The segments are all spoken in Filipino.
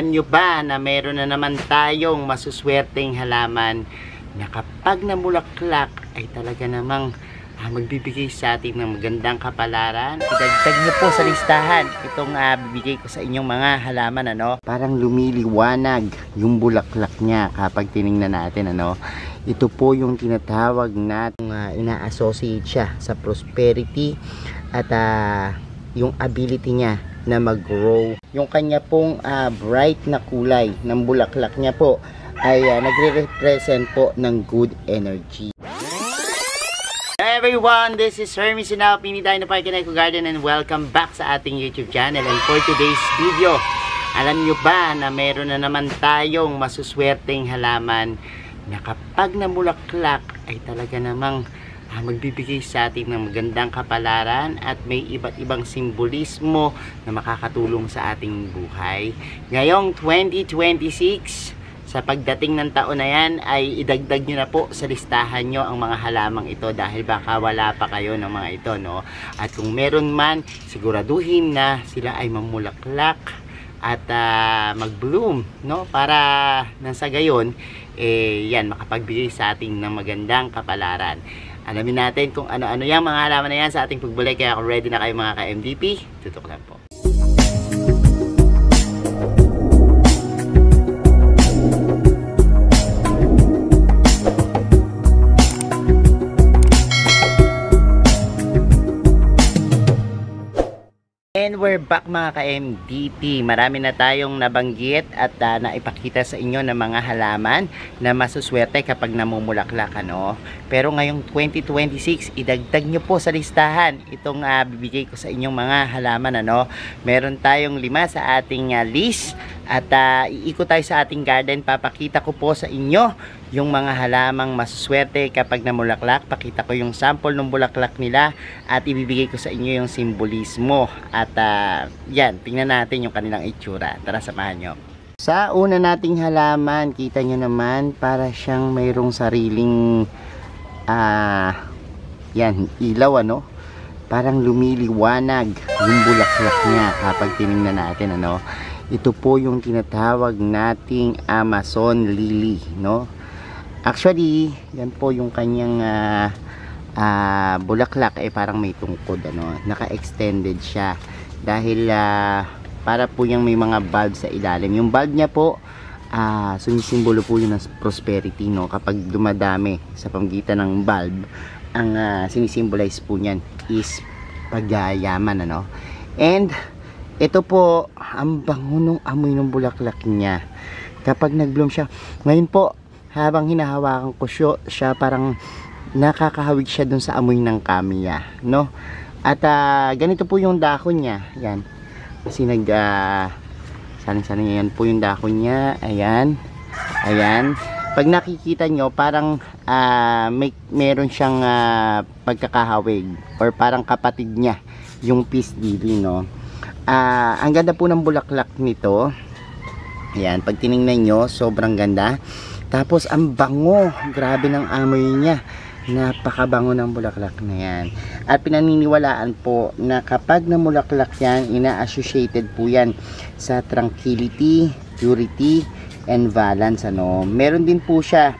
Alam nyo ba na meron na naman tayong masuswerteng halaman na kapag namulaklak ay talaga namang magbibigay sa atin ng magandang kapalaran? Idagdag nyo po sa listahan itong bibigay ko sa inyong mga halaman, ano? Parang lumiliwanag yung bulaklak niya kapag tiningnan natin, ano? Ito po yung tinatawag natin, ina-associate siya sa prosperity at yung ability niya na mag-grow. Yung kanya pong bright na kulay ng bulaklak niya po ay nagre-represent po ng good energy. Hey everyone, this is Hermes Sinao, Pinitay na Park and Eco Garden, and welcome back sa ating YouTube channel. And for today's video, alam nyo ba na meron na naman tayong masuswerteng halaman na kapag namulaklak ay talaga namang magbibigay sa atin ng magandang kapalaran at may iba't ibang simbolismo na makakatulong sa ating buhay. Ngayong 2026, sa pagdating ng taon na yan, ay idagdag nyo na po sa listahan nyo ang mga halamang ito dahil baka wala pa kayo ng mga ito, no? At kung meron man, siguraduhin na sila ay mamulaklak at mag-bloom, no? Para nang sa gayon, yan, makapagbigay sa ating ng magandang kapalaran. Alamin natin kung ano-ano yung mga halaman na yan sa ating pagbulay. Kaya kung ready na kayo mga ka-MDP, tutok lang po. And we're back mga ka-MDP. Marami na tayong nabanggit at naipakita sa inyo ng mga halaman na masuswerte kapag namumulaklak, ano? Pero ngayong 2026, idagdag nyo po sa listahan itong bibigay ko sa inyong mga halaman, ano? Meron tayong 5 sa ating list at iikot tayo sa ating garden. Papakita ko po sa inyo yung mga halamang masuswerte kapag namulaklak. Pakita ko yung sample ng bulaklak nila at ibibigay ko sa inyo yung simbolismo. At yan, tingnan natin yung kanilang itsura. Tara, samahan nyo. Sa una nating halaman, kita nyo naman para siyang mayroong sariling yan, ilaw, ano? Parang lumiliwanag yung bulaklak niya kapag tinignan natin, ano? Ito po yung tinatawag nating Amazon lily, no? Actually, yan po yung kanyang bulaklak ay parang may tungkod, ano? Naka-extended siya dahil para po yung may mga bulb sa ilalim. Yung bulb niya po sumisimbolo po yun ng prosperity, no? Kapag dumadami sa pamagitan ng bulb, ang sinisimbolize po niyan is pagyayaman, ano? And ito po ang bango ng amoy ng bulaklak niya kapag nag-bloom siya. Ngayon po, habang hinahawakan ko siya, parang nakakahawig siya dun sa amoy ng kamiya, no? At ganito po yung dahon niya. Yan. Kasi saling-saling, yan po yung dahon niya. Ayan. Ayan. Pag nakikita nyo, parang meron siyang pagkakahawig or parang kapatid niya yung peace lily, no? Ang ganda po ng bulaklak nito. Ayan. Pag tinignan nyo, sobrang ganda. Tapos ang bango, grabe ng amoy niya. Napakabango ng bulaklak na yan. At pinaniniwalaan po na kapag namulaklak yan, ina-associated po yan sa tranquility, purity, and balance, ano. Meron din po siya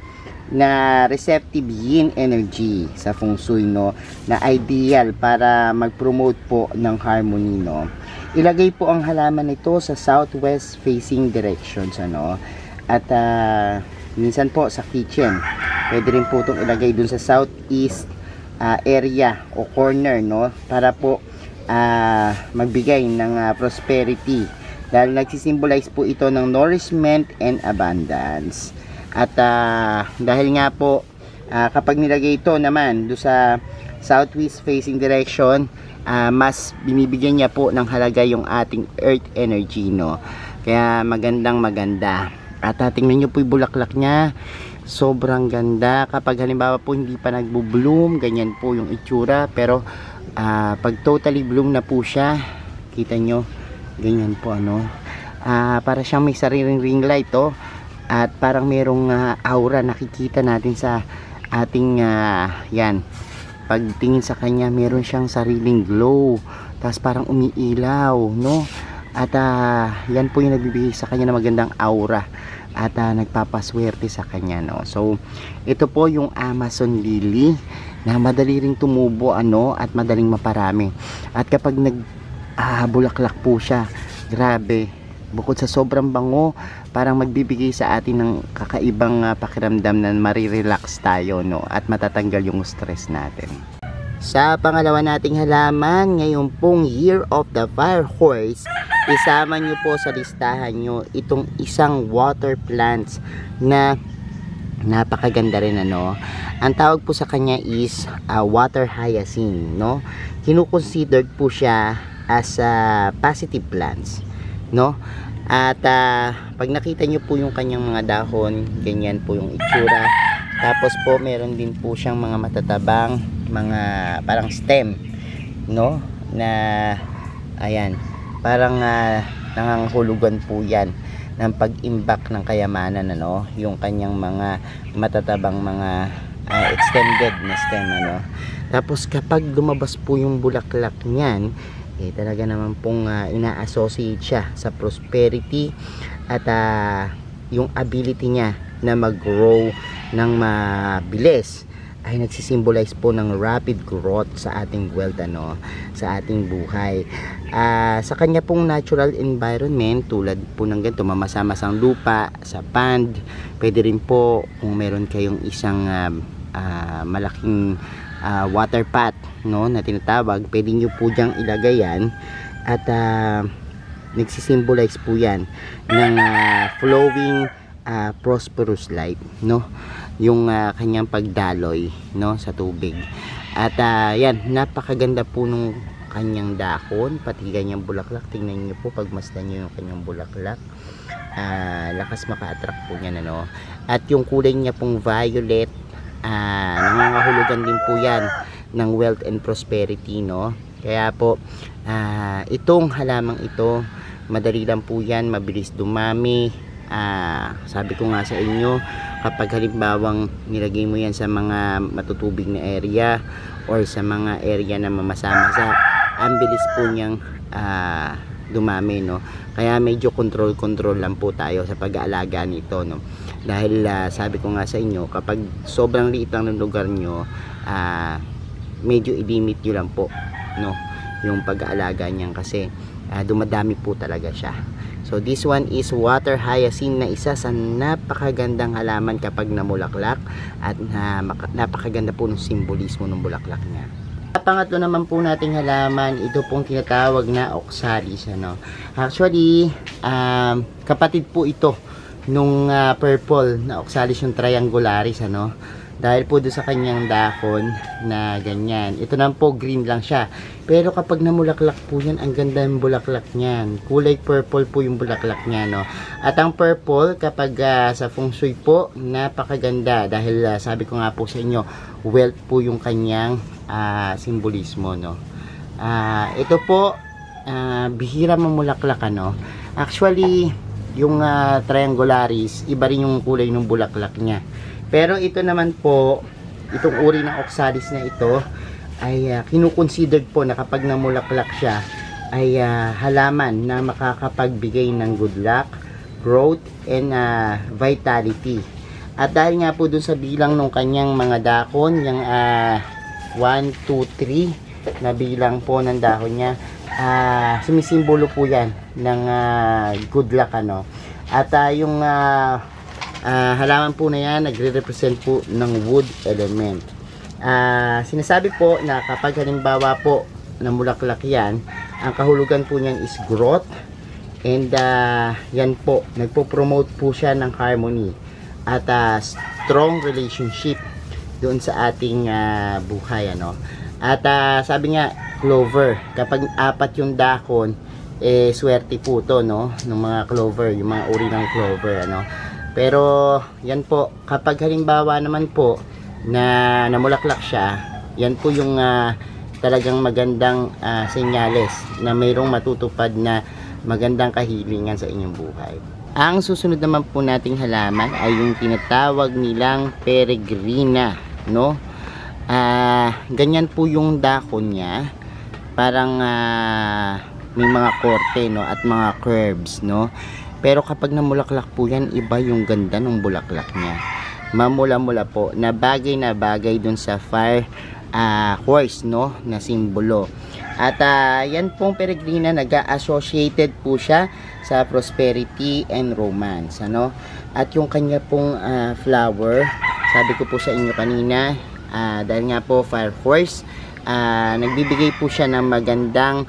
na receptive yin energy sa feng shui, no, na ideal para mag-promote po ng harmony, no. Ilagay po ang halaman nito sa southwest facing directions, ano. At minsan po sa kitchen, pwede rin po itong ilagay dun sa southeast area o corner, no, para po magbigay ng prosperity dahil nagsisimbolize po ito ng nourishment and abundance. At dahil nga po kapag nilagay ito naman do sa southwest facing direction, mas binibigyan niya po ng halaga yung ating earth energy, no. Kaya maganda. At tingnan nyo po yung bulaklak niya, sobrang ganda. Kapag halimbawa po hindi pa nagbo-bloom, ganyan po yung itsura. Pero pag totally bloom na po siya, kita nyo, ganyan po, ano. Para siyang may sariling ring light, oh. At parang merong aura nakikita natin sa ating yan. Pagtingin sa kanya, meron siyang sariling glow. Tapos parang umiilaw, no? At yan po yung nagbibigay sa kanya ng magandang aura at nagpapaswerte sa kanya, no. So ito po yung Amazon lily na madali ring tumubo, ano, at madaling maparami. At kapag bulaklak po siya, grabe, bukod sa sobrang bango, parang magbibigay sa atin ng kakaibang pakiramdam na marirelax tayo, no, at matatanggal yung stress natin. Sa pangalawa nating halaman, ngayon pong Year of the Fire Horse, isama nyo po sa listahan nyo itong isang water plants na napakaganda rin, ano. Ang tawag po sa kanya is water hyacinth, no. Kinukonsidered po siya as positive plants, no. At pag nakita nyo po yung kanyang mga dahon, ganyan po yung itsura. Tapos po meron din po siyang mga matatabang mga parang stem, no, na ayan, parang nangangahulugan po yan ng pag-imbak ng kayamanan, ano, yung kanyang mga matatabang mga extended na stem, ano. Tapos kapag lumabas po yung bulaklak niyan, talaga naman pong ina-associate siya sa prosperity at yung ability niya na mag-grow ng mabilis ay nagsisimbolize po ng rapid growth sa ating wealth, ano, sa ating buhay. Sa kanya pong natural environment, tulad po ng ganito, mamasa-masang lupa, sa pond, pwede rin po kung meron kayong isang malaking water pot, no, na tinatawag, pwede nyo po dyang ilagay yan at nagsisimbolize po yan ng flowing prosperous life, no, yung kanyang pagdaloy, no, sa tubig. At yan, napakaganda po nung kanyang dahon, pati ganyang bulaklak. Tingnan niyo po, pagmasdan niyo yung kanyang bulaklak, lakas maka-attract po niyan, ano. At yung kulay niya pong violet, nangangahulugan din po yan ng wealth and prosperity, no. Kaya po itong halamang ito, madali lang po yan, mabilis dumami. Sabi ko nga sa inyo, kapag halimbawang nilagay mo yan sa mga matutubig na area or sa mga area na mamasa-masa, ang bilis po niyang dumami, no. Kaya medyo control lang po tayo sa pag-aalaga nito, no. Dahil sabi ko nga sa inyo, kapag sobrang liit lang ng lugar nyo, medyo i-limit nyo lang po, no, yung pag-aalaga niyan, kasi dumadami po talaga siya. So this one is water hyacinth, na isa sa napakagandang halaman kapag namulaklak, at napakaganda po ng simbolismo ng bulaklak niya. Pangatlo naman po nating halaman, ito pong tinatawag na oxalis, ano. Actually, kapatid po ito nung purple na oxalis, yung triangularis, ano. Dahil po doon sa kanyang dahon na ganyan. Ito naman po, green lang siya. Pero kapag namulaklak po yan, ang ganda ng bulaklak niyan. Kulay purple po yung bulaklak niya, no. At ang purple, kapag sa feng shui po, napakaganda. Dahil sabi ko nga po sa inyo, wealth po yung kanyang simbolismo, no. Ito po, bihira mamulaklak, ano. Actually, yung triangularis, iba rin yung kulay ng bulaklak niya. Pero ito naman po, itong uri ng oxalis na ito ay kinukonsidered po na kapag namulaklak siya ay halaman na makakapagbigay ng good luck, growth, and vitality. At dahil nga po dun sa bilang ng kanyang mga dahon, yung 1, 2, 3 na bilang po ng dahon niya, sumisimbolo po yan ng good luck, ano. At yung halaman po na yan, nagre-represent po ng wood element. Sinasabi po na kapag halimbawa po namulaklak yan, ang kahulugan po niyan is growth, and yan po, nagpo-promote po siya ng harmony at strong relationship doon sa ating buhay, ano. At sabi nga, clover, kapag 4 yung dahon, swerte po to, no, ng mga clover, yung mga uri ng clover, ano. Pero yan po, kapag halimbawa naman po na namulaklak siya, yan po yung talagang magandang senyales na mayroong matutupad na magandang kahilingan sa inyong buhay. Ang susunod naman po nating halaman ay yung tinatawag nilang peregrina, no. Ganyan po yung dahon niya, parang may mga korte, no, at mga curves, no. Pero kapag namulaklak po yan, iba yung ganda ng bulaklak niya. Mamula-mula po, na bagay dun sa fire horse, no, na simbolo. At yan pong peregrina, nag-associated po siya sa prosperity and romance, ano. At yung kanya pong flower, sabi ko po sa inyo kanina, dahil nga po fire horse, nagbibigay po siya ng magandang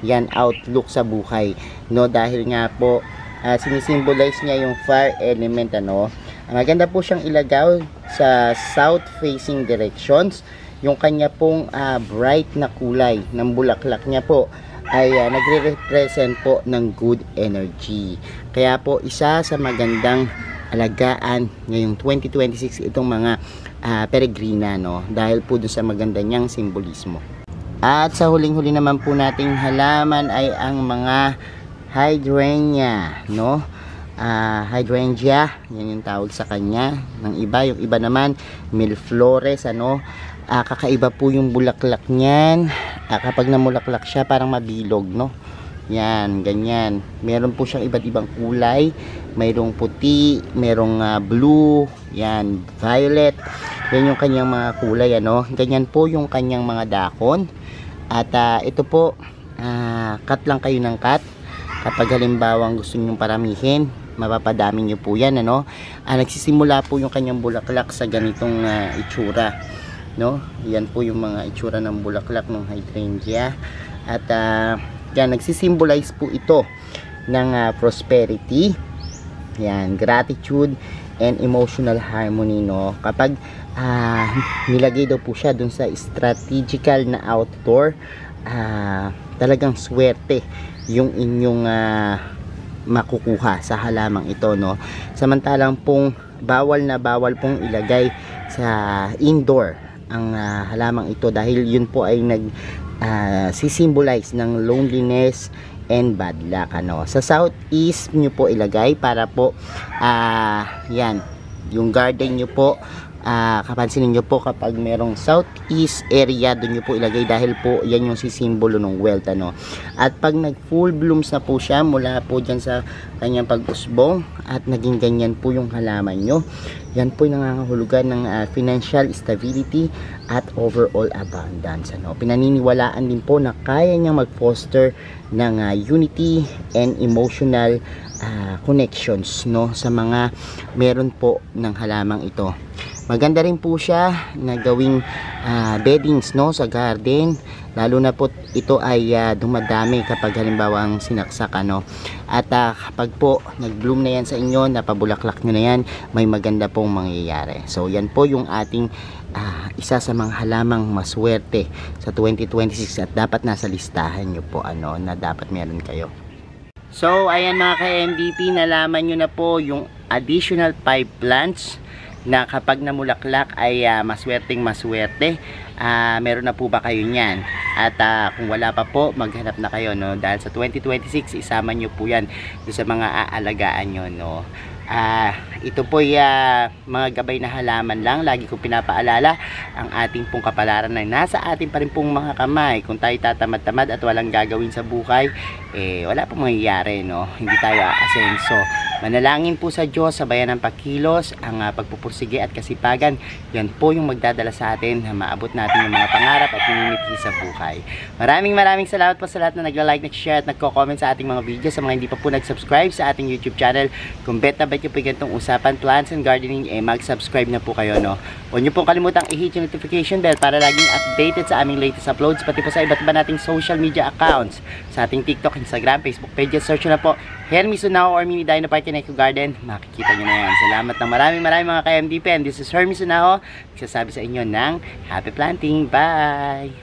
yan outlook sa buhay, no, dahil nga po sinisimbolize niya yung fire element, ano. Maganda po siyang ilagaw sa south facing directions. Yung kanya pong bright na kulay ng bulaklak niya po ay nagre-represent po ng good energy. Kaya po isa sa magandang alagaan ngayong 2026 itong mga peregrina, no, dahil po doon sa maganda niyang simbolismo. At sa huling-huli naman po nating halaman ay ang mga hydrangea, no. Hydrangea, yan yung tawag sa kanya ng iba. Yung iba naman milleflores, ano. Kakaiba po yung bulaklak niyan. Kapag namulaklak siya, parang mabilog, no. Yan, ganyan. Meron po siyang iba't ibang kulay. Mayroong puti, merong blue, yan, violet. Yan yung kanyang mga kulay, ano. Ganyan po yung kanyang mga dakon. At ito po, cut lang kayo ng cut. Kapag halimbawa gusto niyo paramihin, mapapadami niyo po yan, ano. Nagsisimula po yung kanyang bulaklak sa ganitong itsura, no. Yan po yung mga itsura ng bulaklak ng hydrangea. At yan, nagsisimbolize po ito ng prosperity, yan, gratitude and emotional harmony, no. Kapag nilagay daw po siya dun sa strategical na outdoor, talagang swerte yung inyong makukuha sa halamang ito, no. Samantalang pong bawal pong ilagay sa indoor ang halamang ito, dahil yun po ay sisimbolize ng loneliness and bad luck, ano. Sa southeast nyo po ilagay para po yan, yung garden nyo po, kapansinin nyo po kapag merong southeast area, doon nyo po ilagay, dahil po yan yung sisimbolo ng wealth, ano. At pag nag full blooms na po siya mula po dyan sa kanyang pag-usbong at naging ganyan po yung halaman nyo, yan po yung nangangahulugan ng financial stability at overall abundance, ano. Pinaniniwalaan din po na kaya niyang mag-foster ng unity and emotional connections, no, sa mga meron po ng halamang ito. Maganda rin po siya na gawing beddings, no, sa garden, lalo na po ito ay dumadami kapag halimbawa ang sinaksak, ano. At kapag po nag-bloom na yan sa inyo, napabulaklak nyo na yan, may maganda pong mangyayari. So yan po yung ating isa sa mga halamang maswerte sa 2026 at dapat nasa listahan nyo po, ano, na dapat meron kayo. So ayan mga ka-MVP, nalaman nyo na po yung additional 5 plants na kapag namulaklak ay maswerteng maswerte. Meron na po ba kayo niyan? At kung wala pa po, maghanap na kayo, no, dahil sa 2026 isama nyo po yan sa mga aalagaan nyo, no. Ito po mga gabay na halaman lang. Lagi kong pinapaalala, ang ating pong kapalaran na nasa atin pa rin pong mga kamay. Kung tayo tatamad-tamad at walang gagawin sa buhay, wala pong mangyayari, no. Hindi tayo aasenso. Manalangin po sa Diyos, sabayan ng pagkilos, ang pagpupursige at kasipagan. Yan po yung magdadala sa atin na maabot natin yung mga pangarap at minimiti sa buhay. Maraming salamat po sa lahat na nagla-like, nag-share at nagko-comment sa ating mga videos. Sa mga hindi pa po nag-subscribe sa ating YouTube channel, kung bet na bet nyo po ganitong usapan, plants and gardening, mag-subscribe na po kayo, no. Huwag nyo pong kalimutang i-hit yung notification bell para laging updated sa aming latest uploads, pati po sa iba't iba nating social media accounts, sa ating TikTok, Instagram, Facebook pages. Search nyo na po Hermy Sunao or Mini Dino Park Eco Garden, makikita nyo na yan. Salamat ng maraming mga ka-MDP, and this is Hermy Sunao, nagsasabi sa inyo ng happy planting. Bye!